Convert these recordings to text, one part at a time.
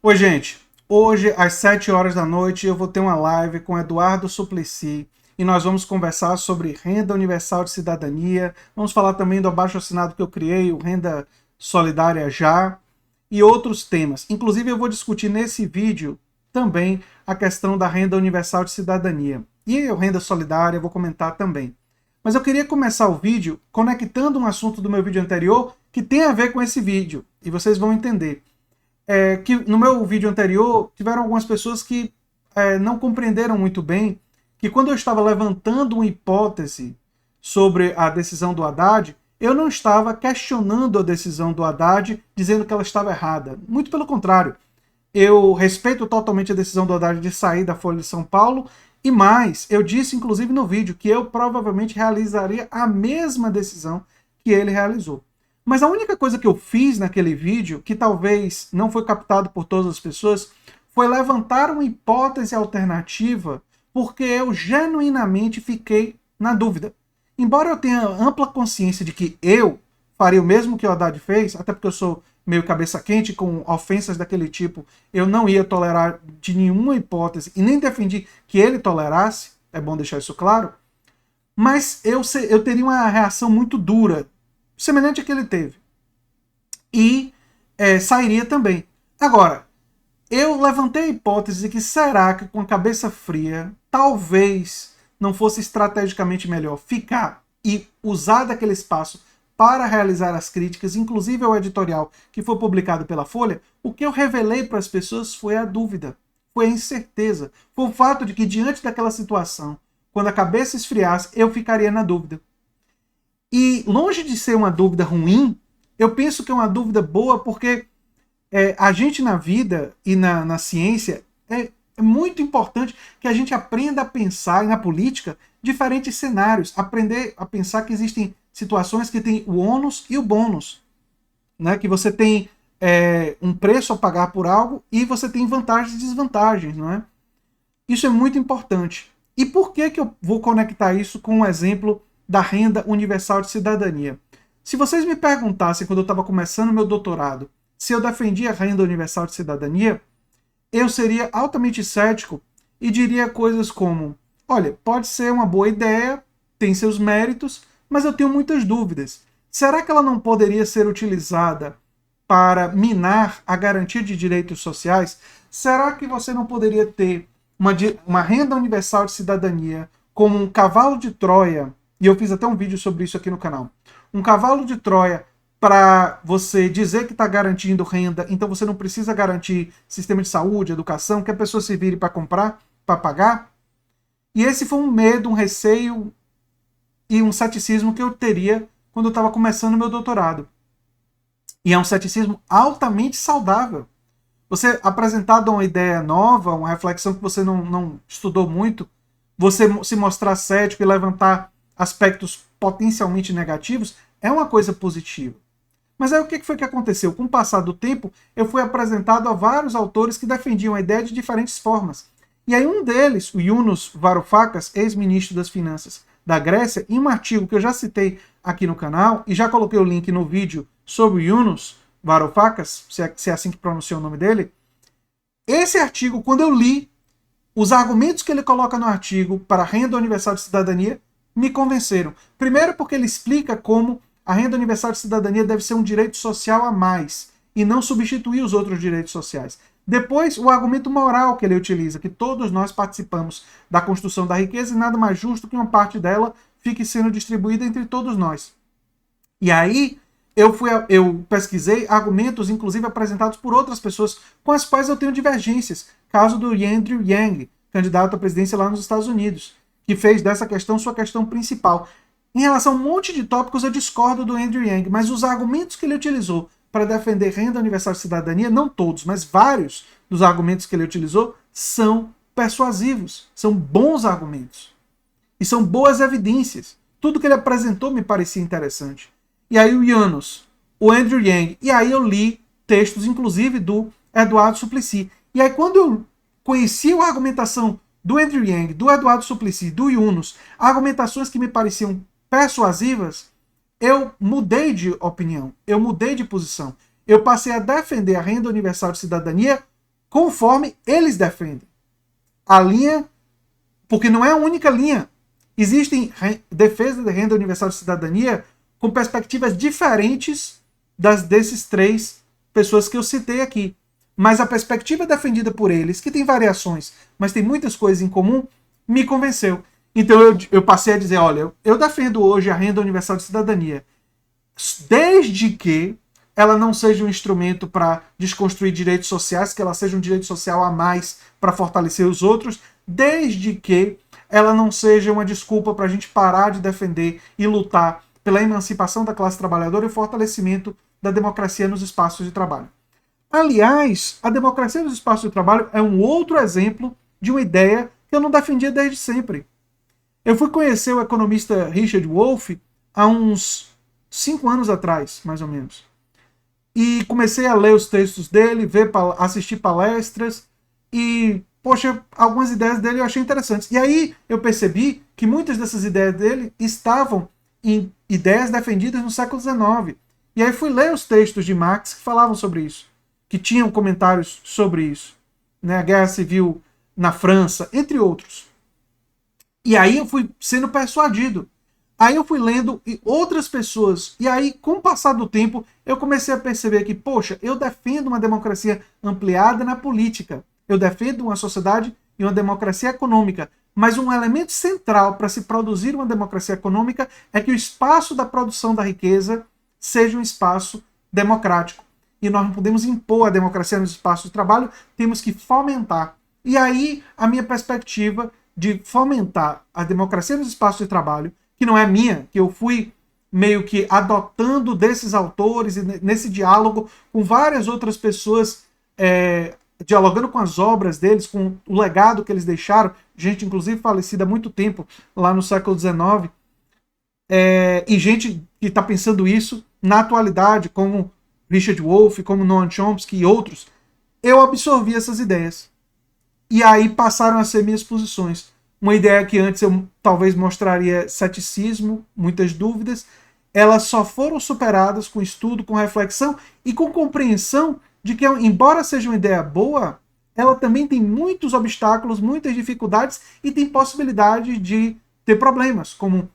Oi, gente. Hoje, às 7 horas da noite, eu vou ter uma live com Eduardo Suplicy e nós vamos conversar sobre renda universal de cidadania. Vamos falar também do abaixo-assinado que eu criei, o Renda Solidária Já, e outros temas. Inclusive, eu vou discutir nesse vídeo também a questão da renda universal de cidadania. E a renda solidária eu vou comentar também. Mas eu queria começar o vídeo conectando um assunto do meu vídeo anterior que tem a ver com esse vídeo, e vocês vão entender. Que no meu vídeo anterior tiveram algumas pessoas que não compreenderam muito bem que quando eu estava levantando uma hipótese sobre a decisão do Haddad, eu não estava questionando a decisão do Haddad, dizendo que ela estava errada. Muito pelo contrário. Eu respeito totalmente a decisão do Haddad de sair da Folha de São Paulo, e mais, eu disse inclusive no vídeo que eu provavelmente realizaria a mesma decisão que ele realizou. Mas a única coisa que eu fiz naquele vídeo, que talvez não foi captado por todas as pessoas, foi levantar uma hipótese alternativa, porque eu genuinamente fiquei na dúvida. Embora eu tenha ampla consciência de que eu faria o mesmo que o Haddad fez, até porque eu sou meio cabeça quente com ofensas daquele tipo, eu não ia tolerar de nenhuma hipótese e nem defendi que ele tolerasse, é bom deixar isso claro, mas eu teria uma reação muito dura, semelhante à que ele teve. E sairia também. Agora, eu levantei a hipótese de que será que com a cabeça fria, talvez não fosse estrategicamente melhor ficar e usar daquele espaço para realizar as críticas, inclusive ao editorial que foi publicado pela Folha. O que eu revelei para as pessoas foi a dúvida, foi a incerteza, foi o fato de que diante daquela situação, quando a cabeça esfriasse, eu ficaria na dúvida. E longe de ser uma dúvida ruim, eu penso que é uma dúvida boa porque a gente na vida e na ciência é muito importante que a gente aprenda a pensar, e na política, diferentes cenários. Aprender a pensar que existem situações que tem o ônus e o bônus. Né? Que você tem um preço a pagar por algo e você tem vantagens e desvantagens. Não é? Isso é muito importante. E por que eu vou conectar isso com o exemplo da renda universal de cidadania? Se vocês me perguntassem, quando eu estava começando meu doutorado, se eu defendia a renda universal de cidadania, eu seria altamente cético e diria coisas como: olha, pode ser uma boa ideia, tem seus méritos, mas eu tenho muitas dúvidas. Será que ela não poderia ser utilizada para minar a garantia de direitos sociais? Será que você não poderia ter uma renda universal de cidadania como um cavalo de Troia? E eu fiz até um vídeo sobre isso aqui no canal. Um cavalo de Troia para você dizer que está garantindo renda, então você não precisa garantir sistema de saúde, educação, que a pessoa se vire para comprar, para pagar. E esse foi um medo, um receio e um ceticismo que eu teria quando eu estava começando o meu doutorado. E é um ceticismo altamente saudável. Você apresentado uma ideia nova, uma reflexão que você não estudou muito, você se mostrar cético e levantar aspectos potencialmente negativos, é uma coisa positiva. Mas aí o que foi que aconteceu? Com o passar do tempo, eu fui apresentado a vários autores que defendiam a ideia de diferentes formas. E aí um deles, o Yunus Varoufakis, ex-ministro das Finanças da Grécia, em um artigo que eu já citei aqui no canal, e já coloquei o link no vídeo sobre o Yunus Varoufakis, se é assim que pronuncia o nome dele, esse artigo, quando eu li, os argumentos que ele coloca no artigo para a renda universal de cidadania me convenceram. Primeiro porque ele explica como a renda universal de cidadania deve ser um direito social a mais e não substituir os outros direitos sociais. Depois, o argumento moral que ele utiliza, que todos nós participamos da construção da riqueza e nada mais justo que uma parte dela fique sendo distribuída entre todos nós. E aí, eu pesquisei argumentos, inclusive apresentados por outras pessoas com as quais eu tenho divergências. Caso do Andrew Yang, candidato à presidência lá nos Estados Unidos, que fez dessa questão sua questão principal. Em relação a um monte de tópicos, eu discordo do Andrew Yang, mas os argumentos que ele utilizou para defender renda universal de cidadania, não todos, mas vários dos argumentos que ele utilizou, são persuasivos, são bons argumentos. E são boas evidências. Tudo que ele apresentou me parecia interessante. E aí o Yunus, o Andrew Yang, e aí eu li textos, inclusive, do Eduardo Suplicy. E aí quando eu conheci a argumentação do Andrew Yang, do Eduardo Suplicy, do Yunus, argumentações que me pareciam persuasivas, eu mudei de opinião, eu mudei de posição. Eu passei a defender a renda universal de cidadania conforme eles defendem. A linha, porque não é a única linha. Existem defesa da renda universal de cidadania com perspectivas diferentes desses três pessoas que eu citei aqui. Mas a perspectiva defendida por eles, que tem variações, mas tem muitas coisas em comum, me convenceu. Então eu passei a dizer, olha, eu defendo hoje a renda universal de cidadania, desde que ela não seja um instrumento para desconstruir direitos sociais, que ela seja um direito social a mais para fortalecer os outros, desde que ela não seja uma desculpa para a gente parar de defender e lutar pela emancipação da classe trabalhadora e o fortalecimento da democracia nos espaços de trabalho. Aliás, a democracia nos espaços de trabalho é um outro exemplo de uma ideia que eu não defendia desde sempre. Eu fui conhecer o economista Richard Wolff há uns 5 anos atrás, mais ou menos. E comecei a ler os textos dele, assistir palestras e, poxa, algumas ideias dele eu achei interessantes. E aí eu percebi que muitas dessas ideias dele estavam em ideias defendidas no século XIX. E aí fui ler os textos de Marx que falavam sobre isso, que tinham comentários sobre isso, né? A Guerra Civil na França, entre outros. E aí eu fui sendo persuadido. Aí eu fui lendo outras pessoas. E aí, com o passar do tempo, eu comecei a perceber que, poxa, eu defendo uma democracia ampliada na política. Eu defendo uma sociedade e uma democracia econômica. Mas um elemento central para se produzir uma democracia econômica é que o espaço da produção da riqueza seja um espaço democrático. E nós não podemos impor a democracia nos espaços de trabalho, temos que fomentar. E aí, a minha perspectiva de fomentar a democracia nos espaços de trabalho, que não é minha, que eu fui meio que adotando desses autores, e nesse diálogo com várias outras pessoas, dialogando com as obras deles, com o legado que eles deixaram, gente inclusive falecida há muito tempo, lá no século XIX, e gente que está pensando isso na atualidade, como Richard Wolff, como Noam Chomsky e outros, eu absorvi essas ideias. E aí passaram a ser minhas posições. Uma ideia que antes eu talvez mostraria ceticismo, muitas dúvidas, elas só foram superadas com estudo, com reflexão e com compreensão de que, embora seja uma ideia boa, ela também tem muitos obstáculos, muitas dificuldades e tem possibilidade de ter problemas, como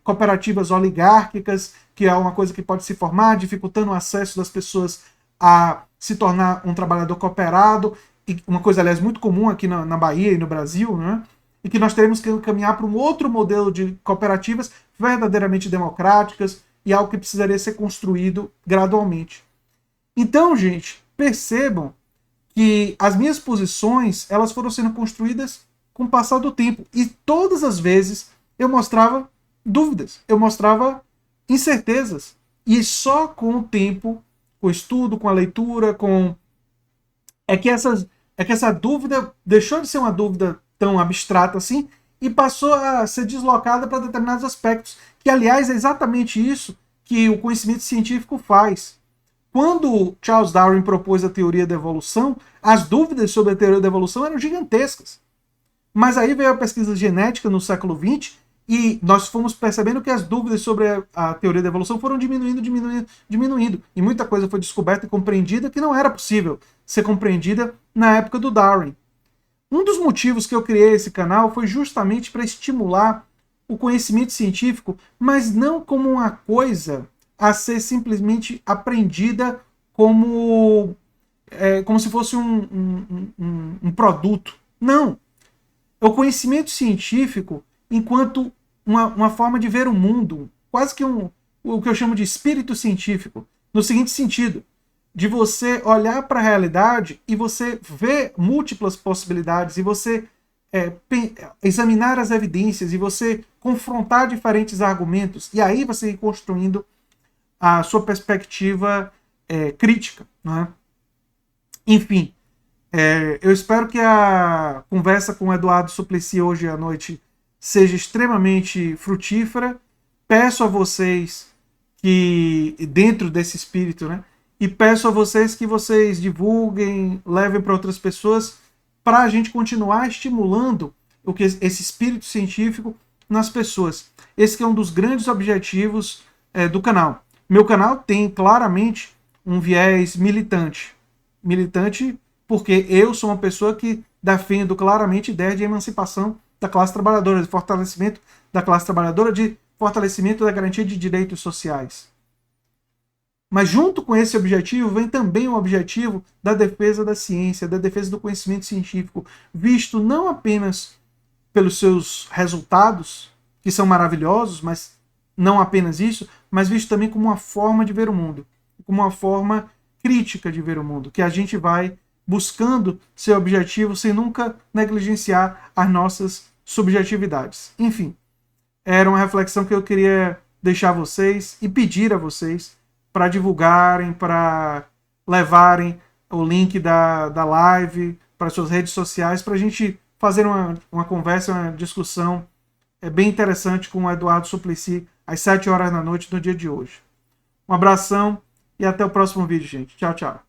cooperativas oligárquicas, que é uma coisa que pode se formar, dificultando o acesso das pessoas a se tornar um trabalhador cooperado, e uma coisa, aliás, muito comum aqui na Bahia e no Brasil, né? E que nós teremos que caminhar para um outro modelo de cooperativas verdadeiramente democráticas e algo que precisaria ser construído gradualmente. Então, gente, percebam que as minhas posições, elas foram sendo construídas com o passar do tempo. E todas as vezes eu mostrava dúvidas, eu mostrava incertezas. E só com o tempo, com o estudo, com a leitura, é que essa dúvida deixou de ser uma dúvida tão abstrata assim e passou a ser deslocada para determinados aspectos, que aliás é exatamente isso que o conhecimento científico faz. Quando Charles Darwin propôs a teoria da evolução, as dúvidas sobre a teoria da evolução eram gigantescas. Mas aí veio a pesquisa genética no século XX e nós fomos percebendo que as dúvidas sobre a teoria da evolução foram diminuindo. E muita coisa foi descoberta e compreendida que não era possível ser compreendida na época do Darwin. Um dos motivos que eu criei esse canal foi justamente para estimular o conhecimento científico, mas não como uma coisa a ser simplesmente aprendida como se fosse um produto. Não. O conhecimento científico enquanto uma forma de ver o mundo, quase que o que eu chamo de espírito científico, no seguinte sentido, de você olhar para a realidade e você ver múltiplas possibilidades e você examinar as evidências e você confrontar diferentes argumentos e aí você ir construindo a sua perspectiva crítica. Não é? Enfim, eu espero que a conversa com o Eduardo Suplicy hoje à noite seja extremamente frutífera. Peço a vocês que, dentro desse espírito, né, e peço a vocês que vocês divulguem, levem para outras pessoas, para a gente continuar estimulando esse espírito científico nas pessoas. Esse que é um dos grandes objetivos do canal. Meu canal tem claramente um viés militante. Militante porque eu sou uma pessoa que defendo claramente ideia de emancipação da classe trabalhadora, de fortalecimento da classe trabalhadora, de fortalecimento da garantia de direitos sociais. Mas junto com esse objetivo vem também o objetivo da defesa da ciência, da defesa do conhecimento científico, visto não apenas pelos seus resultados, que são maravilhosos, mas não apenas isso, mas visto também como uma forma de ver o mundo, como uma forma crítica de ver o mundo, que a gente vai buscando seu objetivo sem nunca negligenciar as nossas subjetividades. Enfim, era uma reflexão que eu queria deixar a vocês e pedir a vocês para divulgarem, para levarem o link da live para suas redes sociais, para a gente fazer uma conversa, uma discussão bem interessante com o Eduardo Suplicy às 7 horas da noite no dia de hoje. Um abração e até o próximo vídeo, gente. Tchau, tchau.